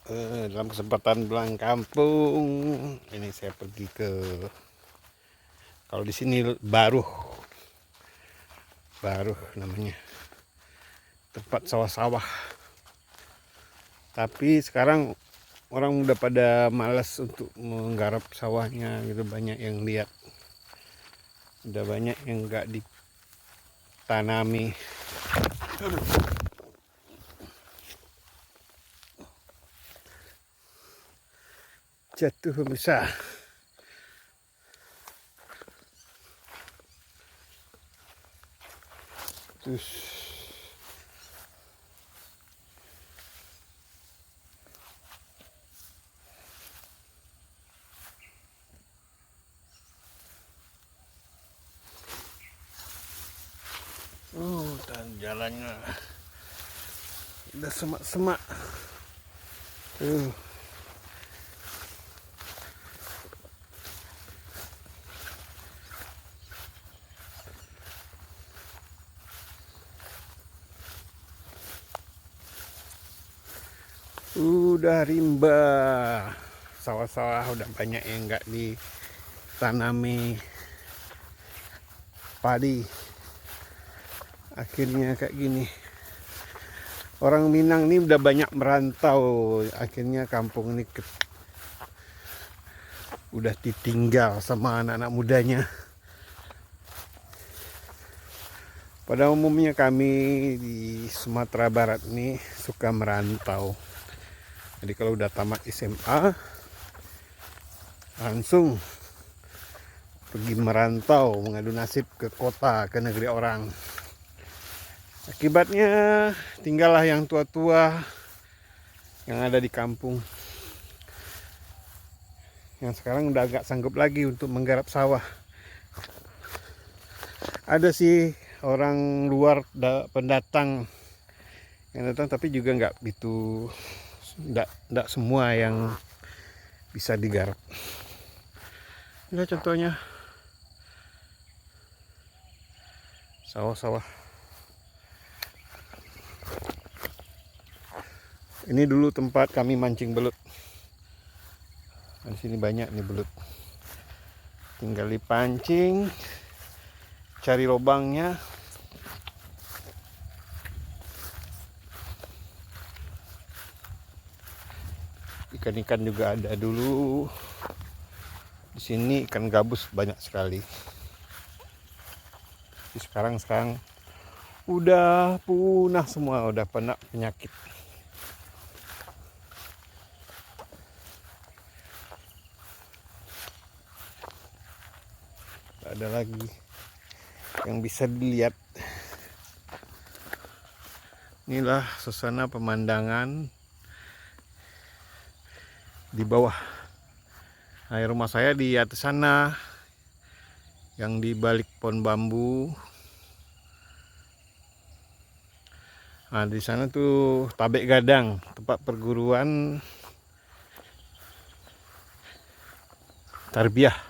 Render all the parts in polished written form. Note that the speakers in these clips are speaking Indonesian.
Dalam kesempatan pulang kampung ini saya pergi ke, kalau di sini Baruh namanya, tempat sawah-sawah. Tapi sekarang orang udah pada malas untuk menggarap sawahnya gitu, banyak yang lihat udah banyak yang nggak ditanami. Jatuh bisa. Terus dan jalannya udah semak-semak. Udah rimba, sawah-sawah udah banyak yang nggak ditanami padi. Akhirnya kayak gini. Orang Minang ini udah banyak merantau. Akhirnya kampung ini udah ditinggal sama anak-anak mudanya. Pada umumnya kami di Sumatera Barat ini suka merantau. Jadi kalau udah tamat SMA langsung pergi merantau, mengadu nasib ke kota, ke negeri orang. Akibatnya tinggallah yang tua-tua yang ada di kampung, yang sekarang udah agak sanggup lagi untuk menggarap sawah. Ada sih orang luar pendatang yang datang, tapi juga nggak itu, nggak semua yang bisa digarap. Ini contohnya sawah-sawah. Ini dulu tempat kami mancing belut. Di sini banyak nih belut. Tinggal dipancing, cari lubangnya. Ikan-ikan juga ada dulu. Di sini ikan gabus banyak sekali. Sekarang udah punah semua, udah kena penyakit. Tak ada lagi yang bisa dilihat. Inilah suasana pemandangan di bawah. Nah, rumah saya di atas sana, yang di balik pohon bambu. Nah, di sana tuh Tabek Gadang, tempat perguruan tarbiyah.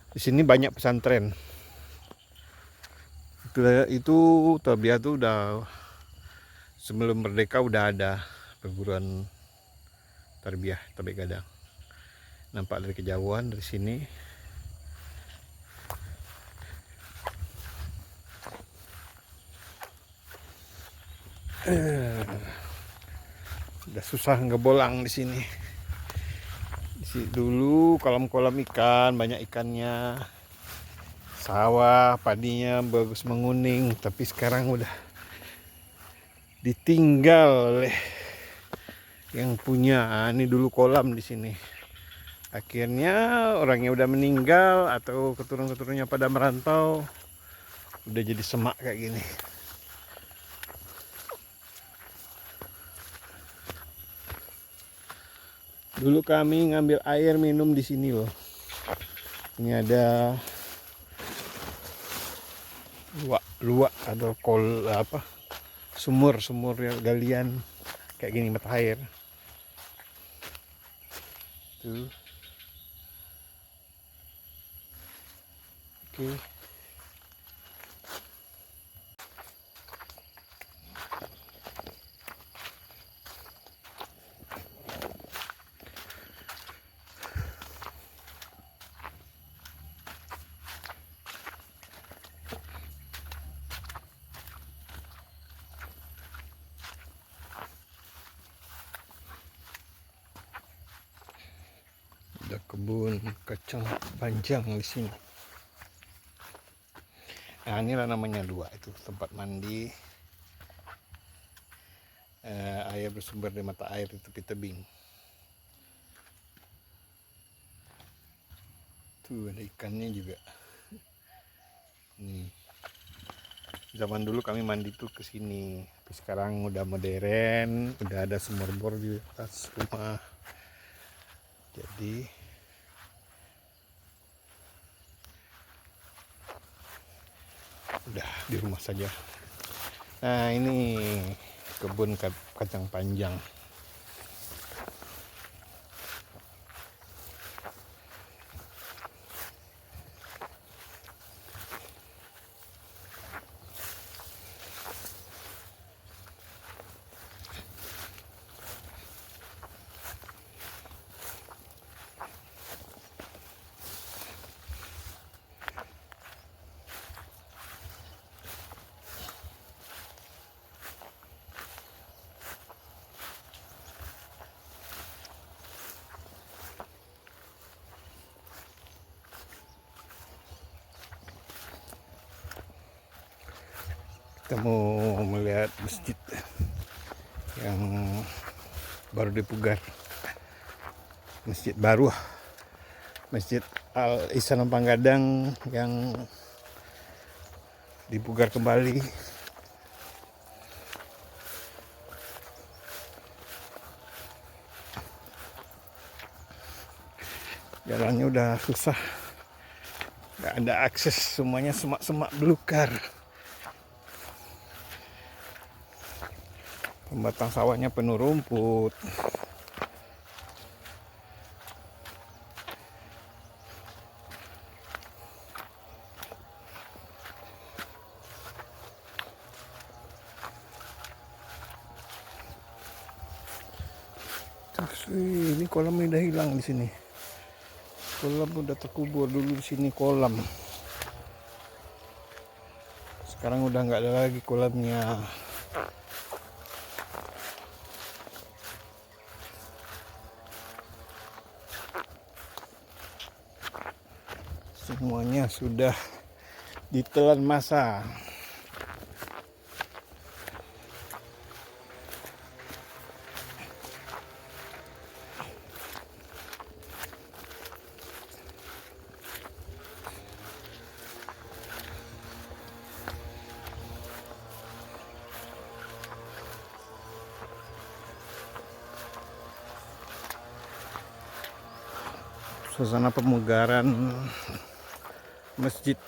Di sini banyak pesantren. Itu tarbiyah tuh udah sebelum merdeka udah ada perguruan tarbiyah Tabek Gadang. Nampak dari kejauhan dari sini. Udah susah ngebolang di sini. Dulu kolam-kolam ikan, banyak ikannya. Sawah, padinya bagus menguning, tapi sekarang udah ditinggal oleh yang punya. Ini dulu kolam di sini. Akhirnya orangnya udah meninggal atau keturun-keturunnya pada merantau, udah jadi semak kayak gini. Dulu kami ngambil air minum di sini loh. Ini ada luak atau sumur galian kayak gini, mata air tuh. Oke. kebun kacang panjang di sini. Nah, inilah namanya dua, itu tempat mandi, air bersumber dari mata air di tepi tebing. Tuh ada ikannya juga. Nih. Zaman dulu kami mandi tuh ke sini, tapi sekarang udah modern, udah ada sumur bor di atas rumah. Jadi udah di rumah saja. Nah, ini kebun kacang panjang. Kita mau melihat masjid yang baru dipugar, masjid baru, Masjid Al Ihsan Ampang Gadang yang dipugar kembali. Jalannya udah susah, nggak ada akses, semuanya semak-semak belukar. Pembatang sawahnya penuh rumput. Terus ini kolam udah hilang di sini. Kolam udah terkubur, dulu di sini kolam. Sekarang udah nggak ada lagi kolamnya. Semuanya sudah ditelan masa. Suasana pemugaran masjid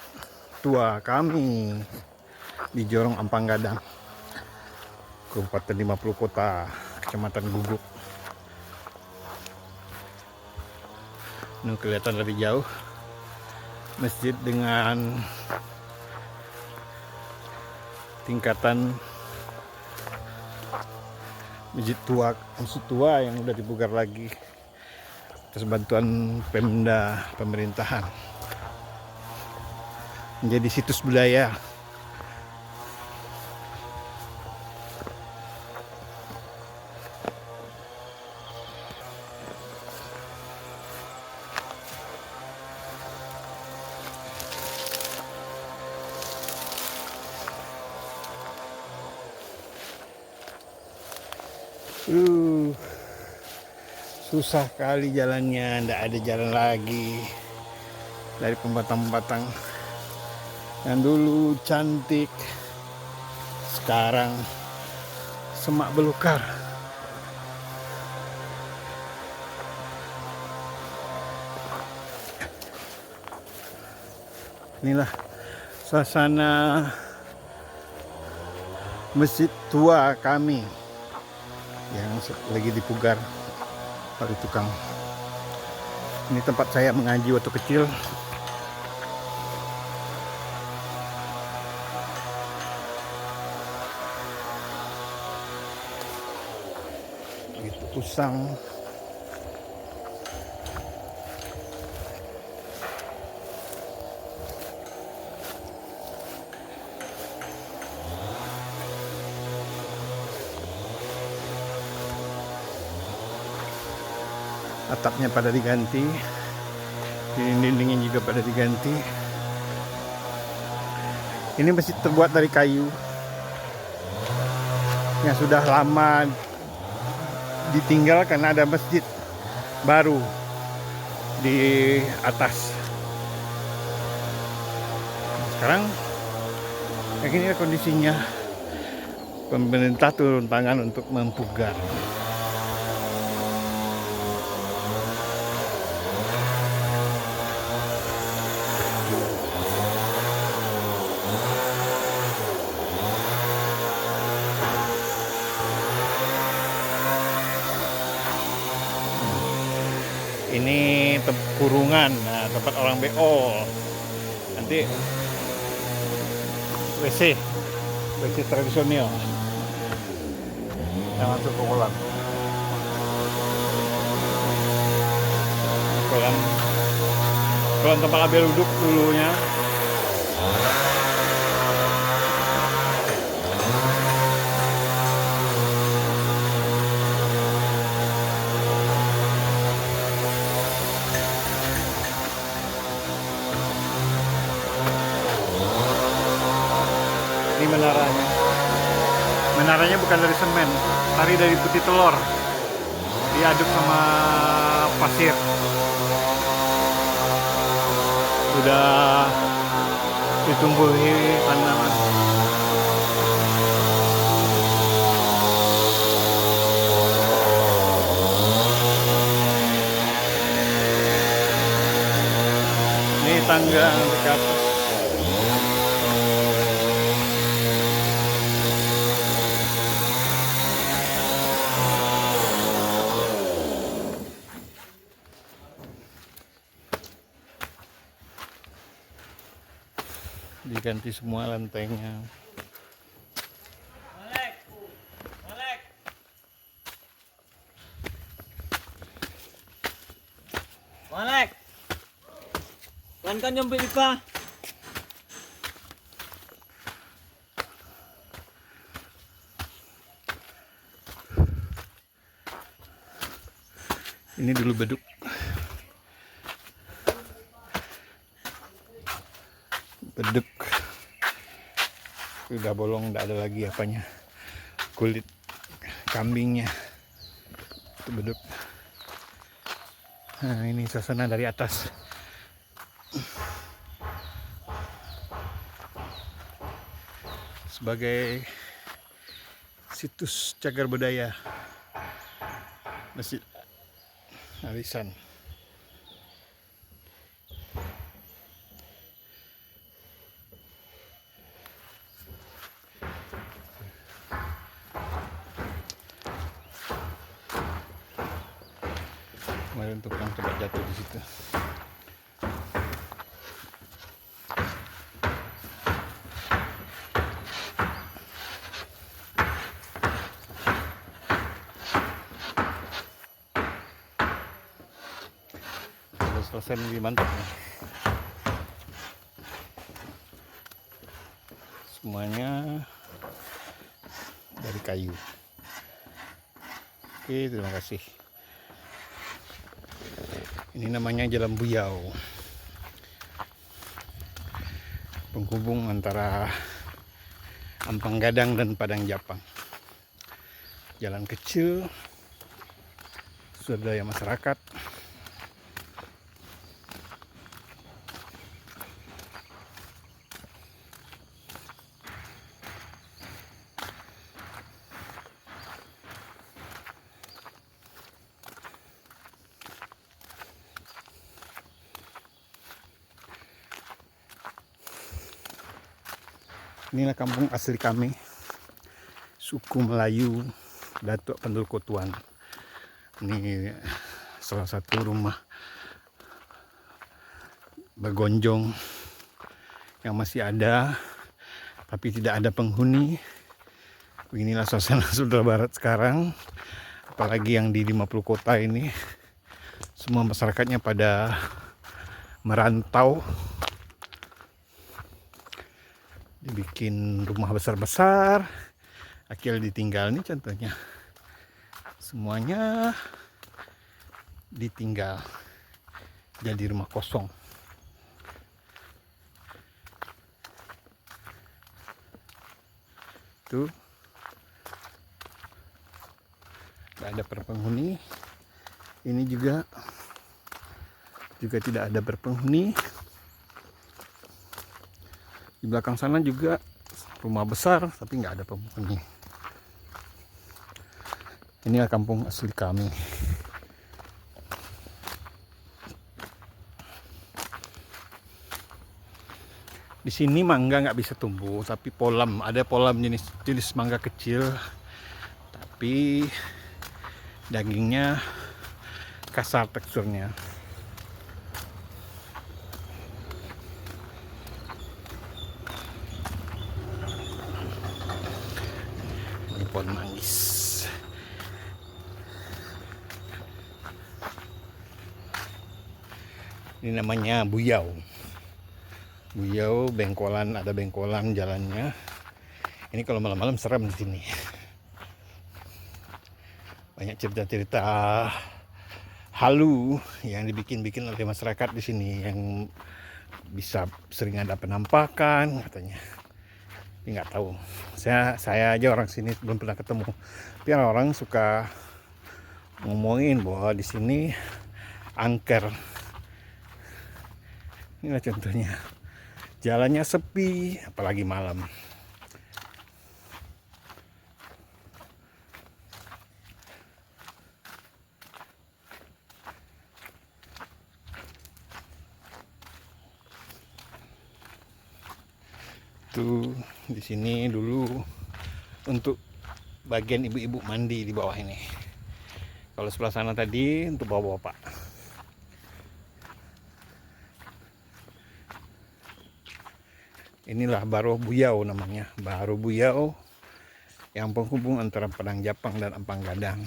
tua kami di Jorong Ampang Gadang, Kabupaten 50 Kota, Kecamatan Guguk. Ini kelihatan dari jauh masjid dengan tingkatan masjid tua yang udah dipugar lagi atas bantuan Pemda pemerintahan, menjadi situs budaya. Susah kali jalannya, ndak ada jalan lagi. Dari pembatang-pembatang yang dulu cantik, sekarang semak belukar. Inilah suasana masjid tua kami yang lagi dipugar oleh tukang. Ini tempat saya mengaji waktu kecil. Itu usang. Atapnya pada diganti. Dinding-dindingnya juga pada diganti. Ini masih terbuat dari kayu yang sudah lama ditinggal karena ada masjid baru di atas. Sekarang kayak gini kondisinya. Pemerintah turun tangan untuk mempugar. Ini kurungan, nah, tempat orang BO. Nanti WC tradisional yang masuk ke kolam. Kolam tempat Abel duduk dulunya. Ini menaranya. Menaranya bukan dari semen, tapi dari putih telur. Diaduk sama pasir. Udah ditumbuhi tanaman. Ini tangga ke atas. Diganti semua lantainya. Malek, kan nyampe Ipa. Ini dulu beduk. Beduk udah bolong, tidak ada lagi apanya, kulit kambingnya. Itu beduk. Nah, ini suasana dari atas. Sebagai situs cagar budaya Masjid Alisan. Kemarin tukang coba jatuh di situ. Kalau selesai lebih mantap nih. Semuanya dari kayu. Oke, terima kasih. Ini namanya Jalan Buyau, penghubung antara Ampang Gadang dan Padang Japang. Jalan kecil, swadaya masyarakat. Inilah kampung asli kami, suku Melayu Datuk Pendul Kotuan. Ini salah satu rumah bergonjong yang masih ada, tapi tidak ada penghuni. Beginilah suasana Sumatera Barat sekarang, apalagi yang di 50 kota ini. Semua masyarakatnya pada merantau. Dibikin rumah besar-besar, akhirnya ditinggal. Nih contohnya, semuanya ditinggal. jadi rumah kosong. Tuh, tidak ada berpenghuni. Ini juga tidak ada berpenghuni. Di belakang sana juga rumah besar tapi nggak ada penghuni. Inilah kampung asli kami. Di sini mangga nggak bisa tumbuh, tapi ada polam jenis mangga kecil, tapi dagingnya kasar teksturnya. Ini pohon manggis. Ini namanya buyau. Buyau bengkolan, ada bengkolan jalannya. Ini kalau malam-malam serem di sini. Banyak cerita-cerita halu yang dibikin-bikin oleh masyarakat di sini, yang bisa sering ada penampakan katanya. Tapi nggak tahu. Saya aja orang sini belum pernah ketemu. Tapi orang suka ngomongin bahwa di sini angker. Inilah contohnya. Jalannya sepi, apalagi malam. Tuh, di sini dulu untuk bagian ibu-ibu mandi di bawah ini. Kalau sebelah sana tadi untuk bapak-bapak. Inilah Baro Buyau namanya, Baro Buyau yang penghubung antara Padang Japang dan Ampang Gadang.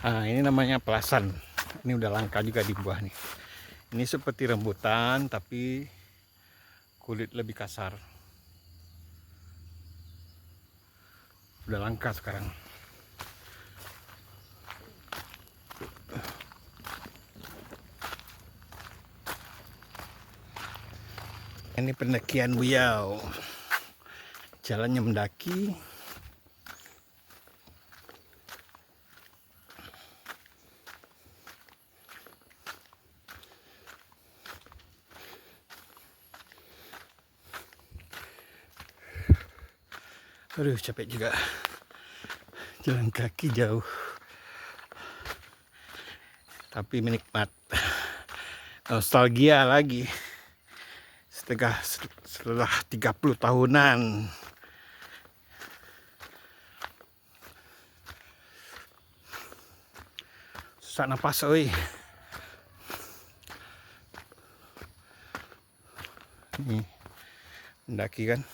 Nah, ini namanya pelasan. Ini udah langka juga di buah nih. Ini seperti rambutan tapi kulit lebih kasar. Udah langka sekarang. Ini pendakian Buyau. Jalannya mendaki. Aduh, capek juga. Jalan kaki jauh. Tapi menikmat. Nostalgia lagi. Setelah 30 tahunan. Susah napas, oi. Ini mendaki kan.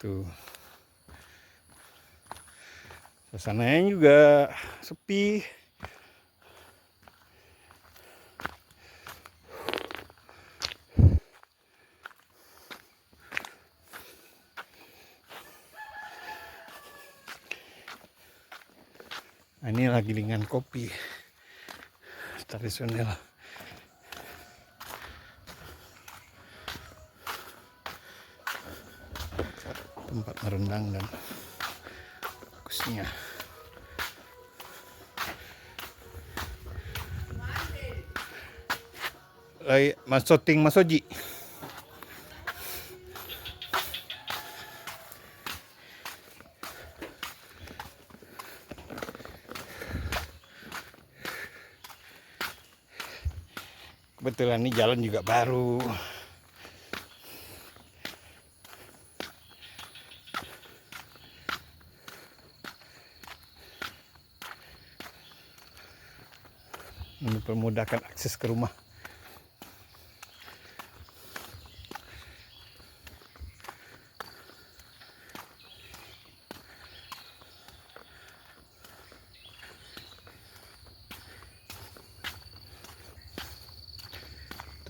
Tuh. Suasananya juga sepi. Nah, ini lagi gilingan kopi tradisional. tempat merenang dan bagusnya. Mas Soting Mas Oji. Kebetulan ini jalan juga baru. Mempermudahkan akses ke rumah.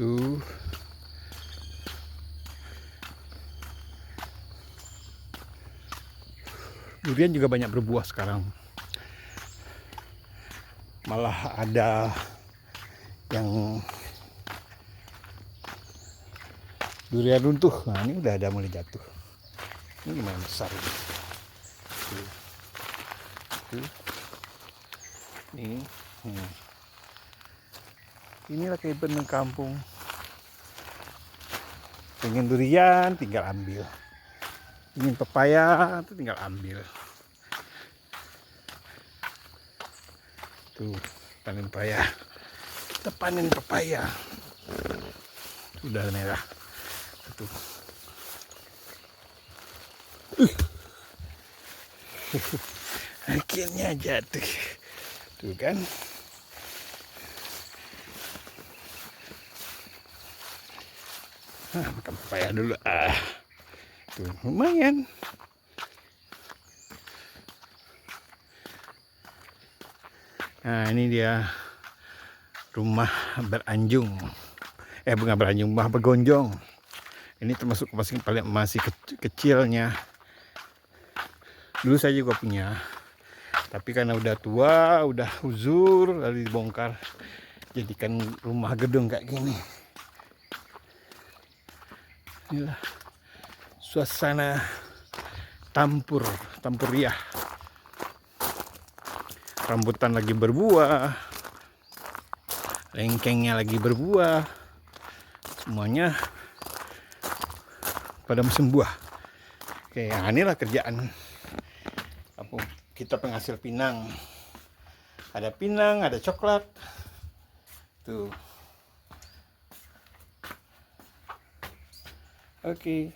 Tuh. Durian juga banyak berbuah sekarang. Malah ada yang durian runtuh. Nah, ini udah ada mulai jatuh. Ini lumayan besar ini. Tuh. Ini. Inilah kehidupan kampung. Pengen durian tinggal ambil. Ingin pepaya itu tinggal ambil. Tuh, panen pepaya. Kita panen pepaya. Udah merah. Tuh. Akhirnya jatuh. Tuh kan. Makan pepaya dulu. Tuh, lumayan. Nah, ini dia rumah beranjung. Bukan beranjung, rumah begonjong. Ini termasuk masih kecilnya. Dulu saya juga punya. Tapi karena udah tua, udah uzur, lalu dibongkar. Jadikan rumah gedung kayak gini. Inilah suasana tampuriah. Rambutan lagi berbuah, lengkengnya lagi berbuah, semuanya pada musim buah. Oke, nah inilah kerjaan kita penghasil pinang. Ada pinang, ada coklat. Tuh. Oke.